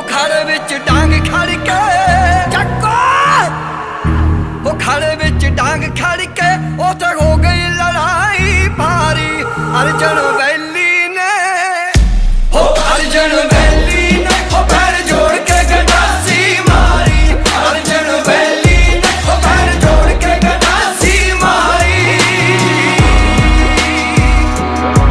खाड़े विच डांग खड़ के चक्को, वो खाड़े विच डांग खड़ के ओ ते